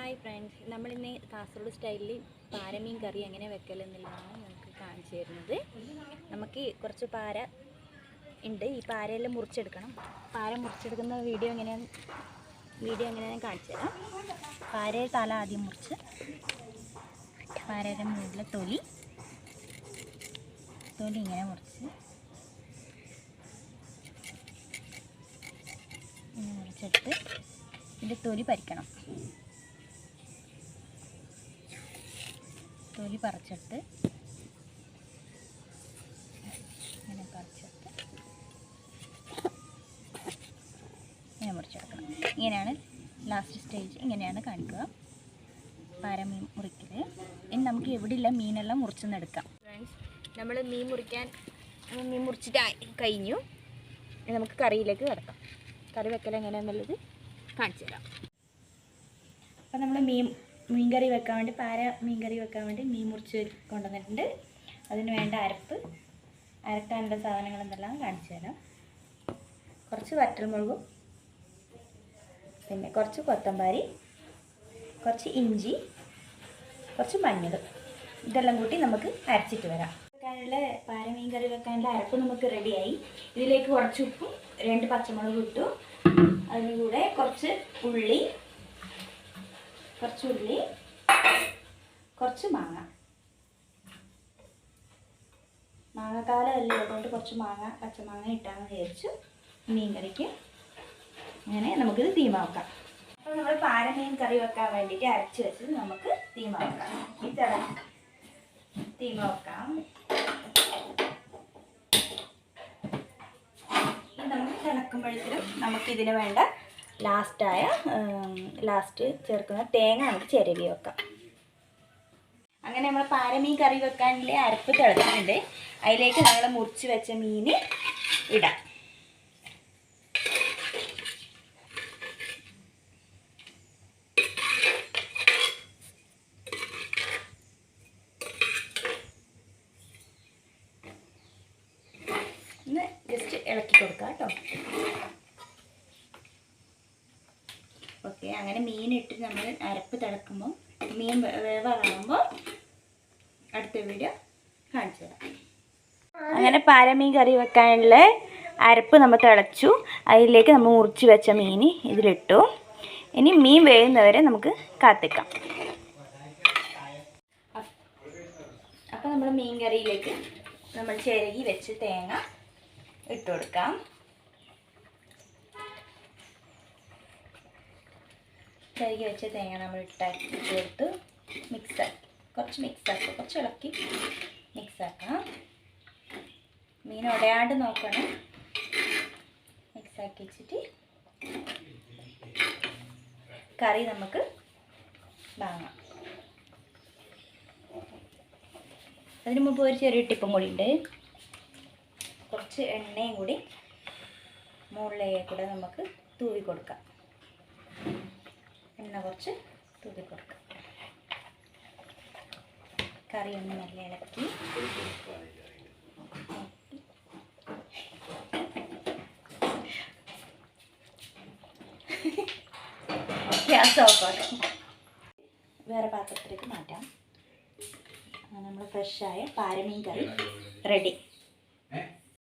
Hi friends, നമ്മളിന്ന് കാസർഗോഡ് സ്റ്റൈലിൽ പാരമീൻ കറി എങ്ങനെ വെക്കലെന്നുള്ളതാണ് നമുക്ക് കാണിച്ചു തരുന്നത്. നമുക്ക് കുറച്ച് പാര ഉണ്ട്. ഈ പാരയെല്ലാം മുറിച്ചെടുക്കണം. പാര മുറിച്ചെടുക്കുന്ന വീഡിയോ എങ്ങനെയാണെന്ന് കാണിച്ചു തരാം. പാരയുടെ തല ആദ്യം മുറിച്ച് പാരയുടെ മുകളിലെ തൊലി ഇങ്ങനെ മുറിച്ചെടുത്ത് ഇതിൻ്റെ തൊലി പരിക്കണം. തൊലി പറിച്ചെടുത്ത് ഇങ്ങനെ മുറിച്ചെടുക്കണം. ഇങ്ങനെയാണ് ലാസ്റ്റ് സ്റ്റേജ്. ഇങ്ങനെയാണ് കാണിക്കുക പാരമീൻ മുറിക്കൽ. ഇനി നമുക്ക് എവിടെയുള്ള മീനെല്ലാം മുറിച്ചെന്നെടുക്കാം. ഫ്രണ്ട്സ്, നമ്മൾ മീൻ മുറിച്ചിട്ട് കഴിഞ്ഞു. നമുക്ക് കറിയിലേക്ക് കിടക്കാം. കറി വെക്കൽ എങ്ങനെയാണെന്നുള്ളത് കാണിച്ചു തരാം. അപ്പോൾ നമ്മൾ മീൻ കറി വെക്കാൻ വേണ്ടി മീൻ കറി വെക്കാൻ വേണ്ടി മീൻ മുറിച്ച് കൊണ്ടുവന്നിട്ടുണ്ട്. അതിന് വേണ്ട അരക്കാനുള്ള സാധനങ്ങൾ എന്തെല്ലാം കാണിച്ചു തരാം. കുറച്ച് വറ്റൽമുളകും, പിന്നെ കുറച്ച് കൊത്തമ്പാരി, കുറച്ച് ഇഞ്ചി, കുറച്ച് മഞ്ഞൾ, ഇതെല്ലാം കൂട്ടി നമുക്ക് അരച്ചിട്ട് വരാം. മീൻ കറി വെക്കാനുള്ള അരപ്പ് നമുക്ക് റെഡിയായി. ഇതിലേക്ക് കുറച്ച് ഉപ്പും 2 പച്ചമുളക് ഇട്ടു. അതിന് കൂടെ കുറച്ച് ഉള്ളി, കുറച്ച് മാങ്ങക്കാലം അല്ലേ, അതുകൊണ്ട് കുറച്ച് പച്ചമാങ്ങ ഇട്ടാന്ന് വിചാരിച്ചു മീൻ കറിക്ക്. അങ്ങനെ നമുക്കിത് തീമാക്കാം. അപ്പോൾ നമ്മൾ പാരമീൻ കറി വെക്കാൻ വേണ്ടിയിട്ട് അരച്ച് വെച്ചത് നമുക്ക് തീമാക്കാം. തീമാക്കാം. നമുക്ക് തിളക്കുമ്പോഴത്തേനും നമുക്കിതിന് വേണ്ട ലാസ്റ്റ് ചേർക്കുന്ന തേങ്ങ നമുക്ക് ചിരവി വെക്കാം. അങ്ങനെ നമ്മൾ പാരമീൻ കറി വെക്കാനുള്ള അരപ്പ് തിളച്ചിട്ടുണ്ട്. അതിലേക്ക് നമ്മൾ മുറിച്ച് വെച്ച മീൻ ഇടാം. ഒന്ന് ജസ്റ്റ് ഇളക്കി കൊടുക്കാം കേട്ടോ. ഓക്കെ, അങ്ങനെ മീനിട്ട് നമ്മൾ അരപ്പ് തിളക്കുമ്പോൾ മീൻ വേവാറാകുമ്പോൾ അടുത്ത വീഡിയോ കാണിച്ചു തരാം. അങ്ങനെ പാരമീൻ കറി വെക്കാനുള്ള അരപ്പ് നമ്മൾ തിളച്ചു. അതിലേക്ക് നമ്മൾ മുറിച്ച് വെച്ച മീൻ ഇതിലിട്ടു. ഇനി മീൻ വേവുന്നവരെ നമുക്ക് കാത്തിക്കാം. അപ്പോൾ നമ്മൾ മീൻ കറിയിലേക്ക് നമ്മൾ ചിരകി വെച്ച് തേങ്ങ ഇട്ട് കൊടുക്കാം. ചിരകി വെച്ച തേങ്ങ നമ്മൾ ഇട്ട് കുറച്ച് ഇളക്കി മിക്സാക്കാം. മീൻ ഉടയാണ്ട് നോക്കണം. മിക്സാക്കി വെച്ചിട്ട് കറി നമുക്ക് വാങ്ങാം. അതിന് മുമ്പ് ഒരു ചെറിയ ടിപ്പും കൂടി ഉണ്ട്. കുറച്ച് എണ്ണയും കൂടി മുകളിലേക്ക് കൂടെ നമുക്ക് തൂവി കൊടുക്കാം. എണ്ണ കുറച്ച് തൂവി കൊടുക്കാം. കറി ഒന്ന് നല്ല ഇളക്കി ഗ്യാസ് ഓഫാക്കാം. വേറെ പാത്രത്തിലേക്ക് മാറ്റാം. നമ്മൾ ഫ്രഷായ പാരമീൻ കറി റെഡി.